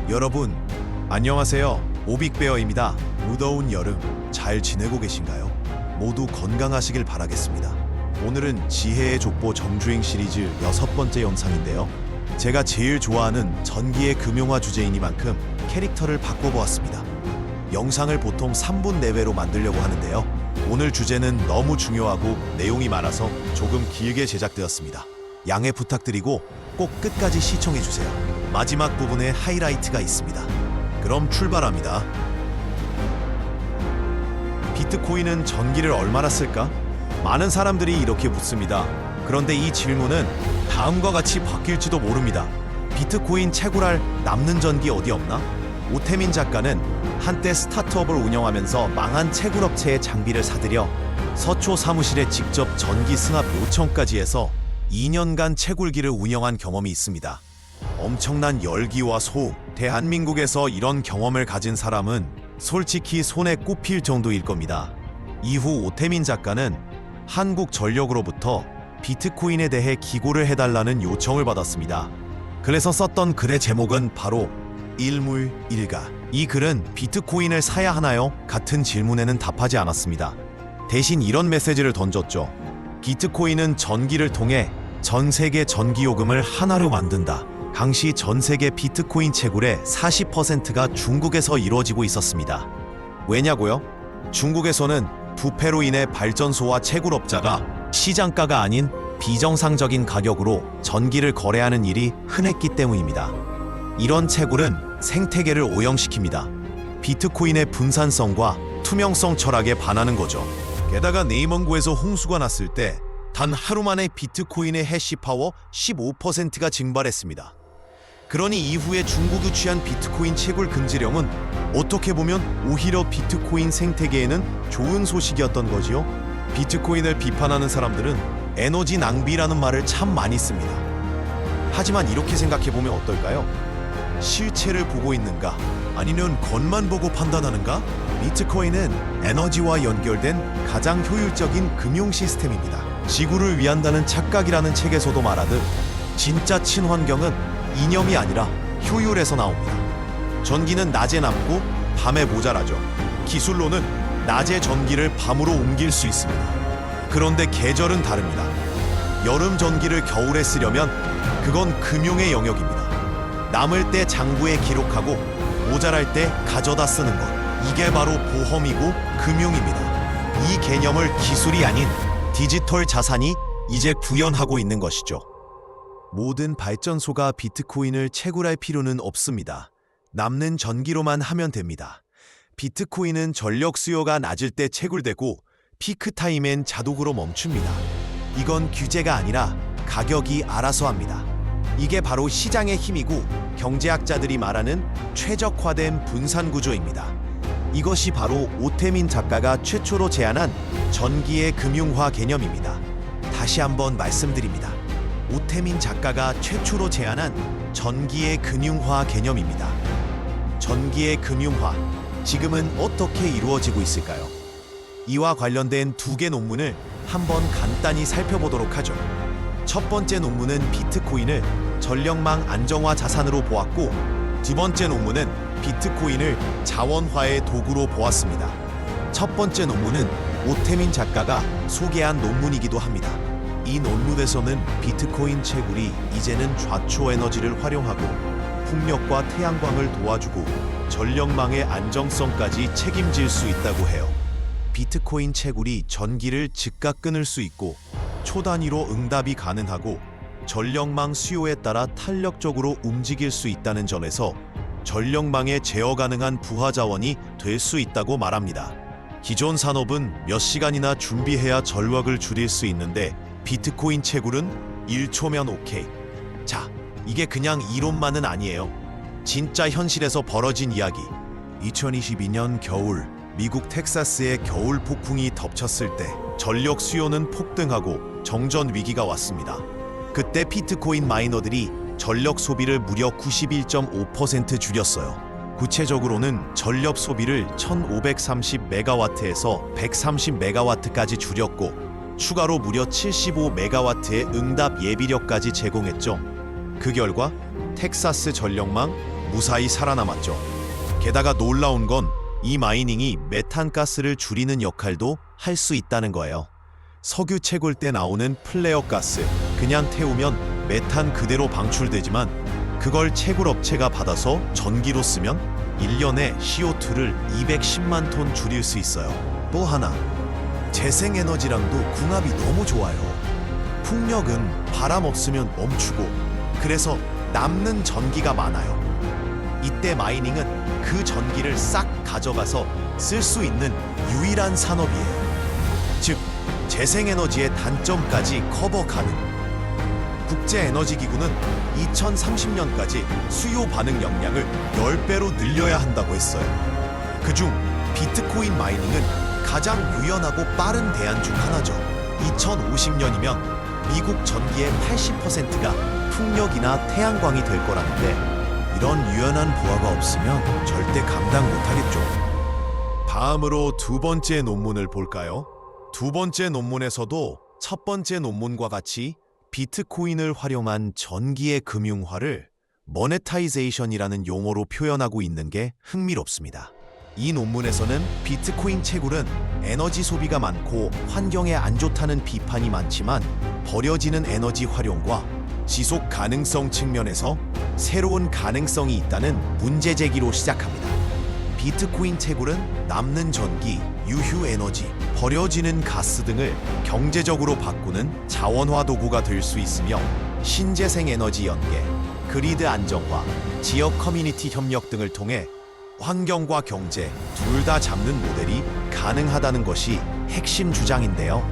여러분, 안녕하세요. 오빅베어입니다. 무더운 여름 잘 지내고 계신가요? 모두 건강하시길 바라겠습니다. 오늘은 지혜의 족보 정주행 시리즈 6번째 영상인데요. 제가 제일 좋아하는 전기의 금융화 주제이니만큼 캐릭터를 바꿔보았습니다. 영상을 보통 3분 내외로 만들려고 하는데요. 오늘 주제는 너무 중요하고 내용이 많아서 조금 길게 제작되었습니다. 양해 부탁드리고 꼭 끝까지 시청해주세요. 마지막 부분에 하이라이트가 있습니다. 그럼 출발합니다. 비트코인은 전기를 얼마나 쓸까? 많은 사람들이 이렇게 묻습니다. 그런데 이 질문은 다음과 같이 바뀔지도 모릅니다. 비트코인 채굴할 남는 전기 어디 없나? 오태민 작가는 한때 스타트업을 운영하면서 망한 채굴업체의 장비를 사들여 서초 사무실에 직접 전기 승합 요청까지 해서 2년간 채굴기를 운영한 경험이 있습니다. 엄청난 열기와 소음, 대한민국에서 이런 경험을 가진 사람은 솔직히 손에 꼽힐 정도일 겁니다. 이후 오태민 작가는 한국전력으로부터 비트코인에 대해 기고를 해달라는 요청을 받았습니다. 그래서 썼던 글의 제목은 바로 일물일가. 이 글은 비트코인을 사야 하나요? 같은 질문에는 답하지 않았습니다. 대신 이런 메시지를 던졌죠. 비트코인은 전기를 통해 전 세계 전기요금을 하나로 만든다. 당시 전 세계 비트코인 채굴의 40%가 중국에서 이루어지고 있었습니다. 왜냐고요? 중국에서는 부패로 인해 발전소와 채굴업자가 시장가가 아닌 비정상적인 가격으로 전기를 거래하는 일이 흔했기 때문입니다. 이런 채굴은 생태계를 오염시킵니다. 비트코인의 분산성과 투명성 철학에 반하는 거죠. 게다가 네이먼구에서 홍수가 났을 때 단 하루 만에 비트코인의 해시파워 15%가 증발했습니다. 그러니 이후에 중국이 취한 비트코인 채굴 금지령은 어떻게 보면 오히려 비트코인 생태계에는 좋은 소식이었던 거지요. 비트코인을 비판하는 사람들은 에너지 낭비라는 말을 참 많이 씁니다. 하지만 이렇게 생각해보면 어떨까요? 실체를 보고 있는가? 아니면 겉만 보고 판단하는가? 비트코인은 에너지와 연결된 가장 효율적인 금융 시스템입니다. 지구를 위한다는 착각이라는 책에서도 말하듯 진짜 친환경은 이념이 아니라 효율에서 나옵니다. 전기는 낮에 남고 밤에 모자라죠. 기술로는 낮의 전기를 밤으로 옮길 수 있습니다. 그런데 계절은 다릅니다. 여름 전기를 겨울에 쓰려면 그건 금융의 영역입니다. 남을 때 장부에 기록하고 모자랄 때 가져다 쓰는 것. 이게 바로 보험이고 금융입니다. 이 개념을 기술이 아닌 디지털 자산이 이제 구현하고 있는 것이죠. 모든 발전소가 비트코인을 채굴할 필요는 없습니다. 남는 전기로만 하면 됩니다. 비트코인은 전력 수요가 낮을 때 채굴되고 피크 타임엔 자동으로 멈춥니다. 이건 규제가 아니라 가격이 알아서 합니다. 이게 바로 시장의 힘이고 경제학자들이 말하는 최적화된 분산 구조입니다. 이것이 바로 오태민 작가가 최초로 제안한 전기의 금융화 개념입니다. 다시 한번 말씀드립니다. 오태민 작가가 최초로 제안한 전기의 금융화 개념입니다. 전기의 금융화, 지금은 어떻게 이루어지고 있을까요? 이와 관련된 2개 논문을 한번 간단히 살펴보도록 하죠. 첫 번째 논문은 비트코인을 전력망 안정화 자산으로 보았고, 두 번째 논문은 비트코인을 자원화의 도구로 보았습니다. 첫 번째 논문은 오태민 작가가 소개한 논문이기도 합니다. 이 논문에서는 비트코인 채굴이 이제는 좌초 에너지를 활용하고 풍력과 태양광을 도와주고 전력망의 안정성까지 책임질 수 있다고 해요. 비트코인 채굴이 전기를 즉각 끊을 수 있고 초단위로 응답이 가능하고 전력망 수요에 따라 탄력적으로 움직일 수 있다는 점에서 전력망에 제어 가능한 부하 자원이 될 수 있다고 말합니다. 기존 산업은 몇 시간이나 준비해야 전력을 줄일 수 있는데 비트코인 채굴은 1초면 오케이. 자, 이게 그냥 이론만은 아니에요. 진짜 현실에서 벌어진 이야기. 2022년 겨울 미국 텍사스에 겨울 폭풍이 덮쳤을 때 전력 수요는 폭등하고 정전 위기가 왔습니다. 그때 비트코인 마이너들이 전력 소비를 무려 91.5% 줄였어요. 구체적으로는 전력 소비를 1530메가와트에서 130메가와트까지 줄였고 추가로 무려 75메가와트의 응답 예비력까지 제공했죠. 그 결과 텍사스 전력망 무사히 살아남았죠. 게다가 놀라운 건 이 마이닝이 메탄가스를 줄이는 역할도 할 수 있다는 거예요. 석유 채굴 때 나오는 플레어 가스, 그냥 태우면 메탄 그대로 방출되지만 그걸 채굴 업체가 받아서 전기로 쓰면 1년에 CO2를 210만 톤 줄일 수 있어요. 또 하나, 재생에너지랑도 궁합이 너무 좋아요. 풍력은 바람 없으면 멈추고, 그래서 남는 전기가 많아요. 이때 마이닝은 그 전기를 싹 가져가서 쓸 수 있는 유일한 산업이에요. 즉, 재생에너지의 단점까지 커버 가능. 국제에너지기구는 2030년까지 수요 반응 역량을 10배로 늘려야 한다고 했어요. 그중 비트코인 마이닝은 가장 유연하고 빠른 대안 중 하나죠. 2050년이면 미국 전기의 80%가 풍력이나 태양광이 될 거라는데, 이런 유연한 부하가 없으면 절대 감당 못하겠죠. 다음으로 두 번째 논문을 볼까요? 두 번째 논문에서도 첫 번째 논문과 같이 비트코인을 활용한 전기의 금융화를 모네타이제이션이라는 용어로 표현하고 있는 게 흥미롭습니다. 이 논문에서는 비트코인 채굴은 에너지 소비가 많고 환경에 안 좋다는 비판이 많지만, 버려지는 에너지 활용과 지속 가능성 측면에서 새로운 가능성이 있다는 문제 제기로 시작합니다. 비트코인 채굴은 남는 전기, 유휴 에너지, 버려지는 가스 등을 경제적으로 바꾸는 자원화 도구가 될 수 있으며, 신재생 에너지 연계, 그리드 안정화, 지역 커뮤니티 협력 등을 통해 환경과 경제 둘 다 잡는 모델이 가능하다는 것이 핵심 주장인데요.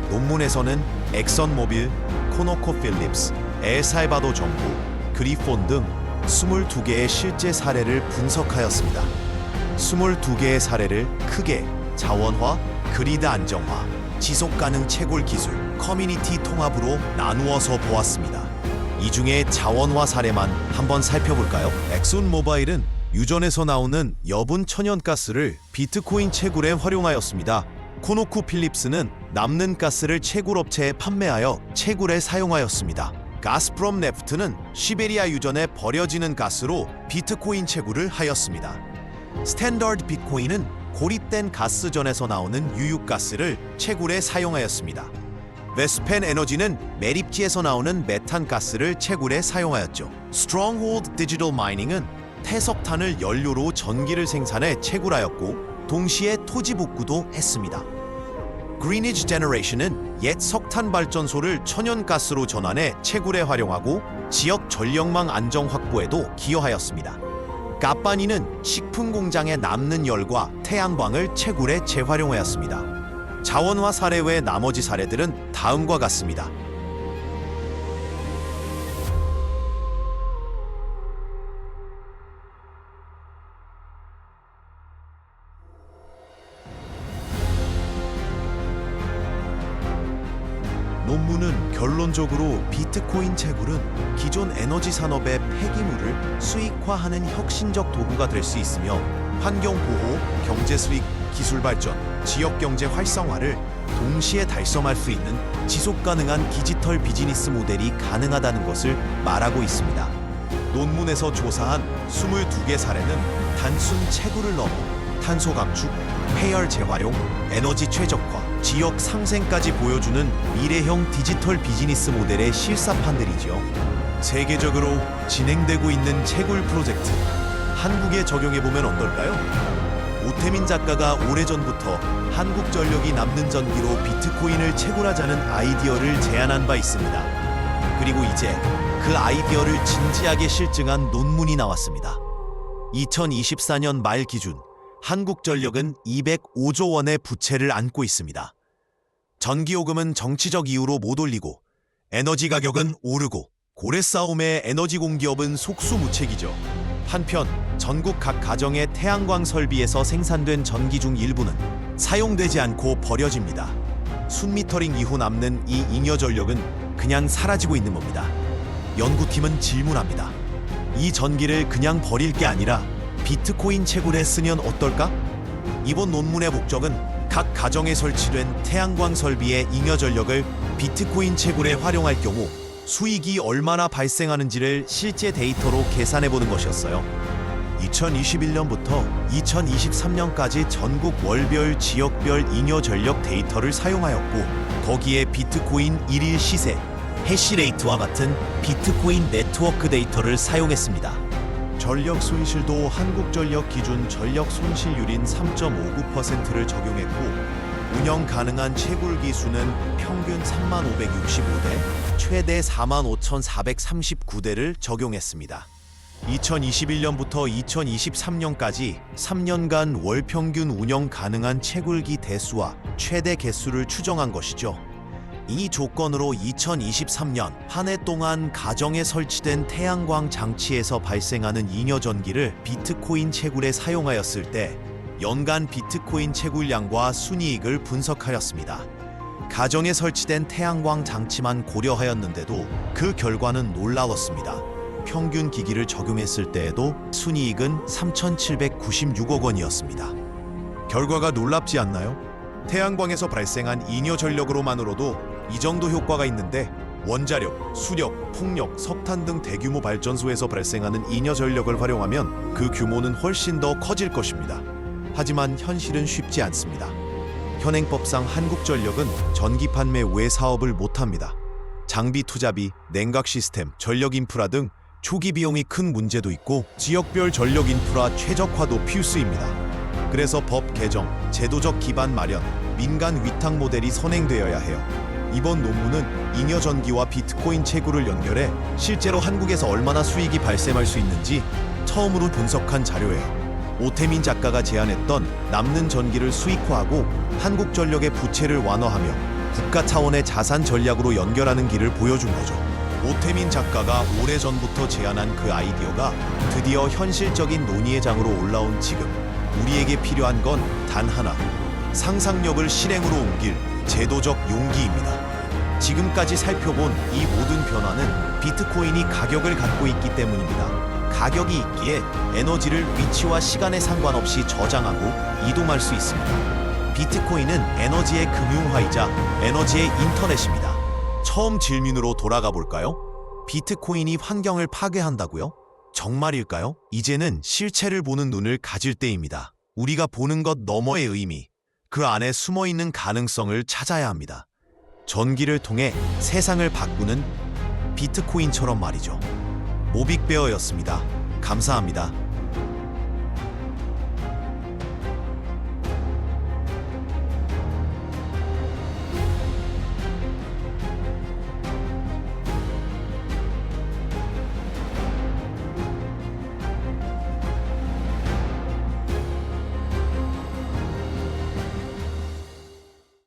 논문에서는 엑선모빌, 코노코필립스, 엘살바도 정부, 그리폰 등 22개의 실제 사례를 분석하였습니다. 22개의 사례를 크게 자원화, 그리드 안정화, 지속가능 채굴 기술, 커뮤니티 통합으로 나누어서 보았습니다. 이 중에 자원화 사례만 한번 살펴볼까요? 엑손모바일은 유전에서 나오는 여분 천연가스를 비트코인 채굴에 활용하였습니다. 코노코필립스는 남는 가스를 채굴업체에 판매하여 채굴에 사용하였습니다. 가스프롬 네프트는 시베리아 유전에 버려지는 가스로 비트코인 채굴을 하였습니다. 스탠더드 비트코인은 고립된 가스전에서 나오는 유육가스를 채굴에 사용하였습니다. 웨스펜 에너지는 매립지에서 나오는 메탄가스를 채굴에 사용하였죠. 스트롱홀드 디지털 마이닝은 태석탄을 연료로 전기를 생산해 채굴하였고, 동시에 토지 복구도 했습니다. 그리니지 제너레이션은 옛 석탄 발전소를 천연가스로 전환해 채굴에 활용하고 지역 전력망 안정 확보에도 기여하였습니다. 가빠니는 식품 공장에 남는 열과 태양광을 채굴에 재활용하였습니다. 자원화 사례 외 나머지 사례들은 다음과 같습니다. 논문은 결론적으로 비트코인 채굴은 기존 에너지 산업의 폐기물을 수익화하는 혁신적 도구가 될 수 있으며, 환경 보호, 경제 수익, 기술 발전, 지역 경제 활성화를 동시에 달성할 수 있는 지속 가능한 디지털 비즈니스 모델이 가능하다는 것을 말하고 있습니다. 논문에서 조사한 22개 사례는 단순 채굴을 넘어 탄소 감축, 폐열 재활용, 에너지 최적화, 지역 상생까지 보여주는 미래형 디지털 비즈니스 모델의 실사판들이죠. 세계적으로 진행되고 있는 채굴 프로젝트, 한국에 적용해보면 어떨까요? 오태민 작가가 오래전부터 한국전력이 남는 전기로 비트코인을 채굴하자는 아이디어를 제안한 바 있습니다. 그리고 이제 그 아이디어를 진지하게 실증한 논문이 나왔습니다. 2024년 말 기준 한국전력은 205조 원의 부채를 안고 있습니다. 전기요금은 정치적 이유로 못 올리고, 에너지 가격은 오르고, 고래 싸움에 에너지 공기업은 속수무책이죠. 한편 전국 각 가정의 태양광 설비에서 생산된 전기 중 일부는 사용되지 않고 버려집니다. 순미터링 이후 남는 이 잉여 전력은 그냥 사라지고 있는 겁니다. 연구팀은 질문합니다. 이 전기를 그냥 버릴 게 아니라 비트코인 채굴에 쓰면 어떨까? 이번 논문의 목적은 각 가정에 설치된 태양광 설비의 잉여 전력을 비트코인 채굴에 활용할 경우 수익이 얼마나 발생하는지를 실제 데이터로 계산해보는 것이었어요. 2021년부터 2023년까지 전국 월별 지역별 잉여 전력 데이터를 사용하였고, 거기에 비트코인 1일 시세, 해시레이트와 같은 비트코인 네트워크 데이터를 사용했습니다. 전력 손실도 한국전력 기준 전력 손실률인 3.59%를 적용했고, 운영 가능한 채굴기 수는 평균 3565대, 최대 45,439대를 적용했습니다. 2021년부터 2023년까지 3년간 월 평균 운영 가능한 채굴기 대수와 최대 개수를 추정한 것이죠. 이 조건으로 2023년 한 해 동안 가정에 설치된 태양광 장치에서 발생하는 잉여 전기를 비트코인 채굴에 사용하였을 때 연간 비트코인 채굴량과 순이익을 분석하였습니다. 가정에 설치된 태양광 장치만 고려하였는데도 그 결과는 놀라웠습니다. 평균 기기를 적용했을 때에도 순이익은 3,796억 원이었습니다. 결과가 놀랍지 않나요? 태양광에서 발생한 잉여 전력으로만으로도 이 정도 효과가 있는데, 원자력, 수력, 풍력, 석탄 등 대규모 발전소에서 발생하는 잉여 전력을 활용하면 그 규모는 훨씬 더 커질 것입니다. 하지만 현실은 쉽지 않습니다. 현행법상 한국전력은 전기 판매 외 사업을 못합니다. 장비 투자비, 냉각 시스템, 전력 인프라 등 초기 비용이 큰 문제도 있고, 지역별 전력 인프라 최적화도 필수입니다. 그래서 법 개정, 제도적 기반 마련, 민간 위탁 모델이 선행되어야 해요. 이번 논문은 잉여 전기와 비트코인 채굴을 연결해 실제로 한국에서 얼마나 수익이 발생할 수 있는지 처음으로 분석한 자료예요. 오태민 작가가 제안했던 남는 전기를 수익화하고 한국전력의 부채를 완화하며 국가 차원의 자산 전략으로 연결하는 길을 보여준 거죠. 오태민 작가가 오래전부터 제안한 그 아이디어가 드디어 현실적인 논의의 장으로 올라온 지금, 우리에게 필요한 건 단 하나, 상상력을 실행으로 옮길 제도적 용기입니다. 지금까지 살펴본 이 모든 변화는 비트코인이 가격을 갖고 있기 때문입니다. 가격이 있기에 에너지를 위치와 시간에 상관없이 저장하고 이동할 수 있습니다. 비트코인은 에너지의 금융화이자 에너지의 인터넷입니다. 처음 질문으로 돌아가 볼까요? 비트코인이 환경을 파괴한다고요? 정말일까요? 이제는 실체를 보는 눈을 가질 때입니다. 우리가 보는 것 너머의 의미, 그 안에 숨어있는 가능성을 찾아야 합니다. 전기를 통해 세상을 바꾸는 비트코인처럼 말이죠. 모빅베어였습니다. 감사합니다.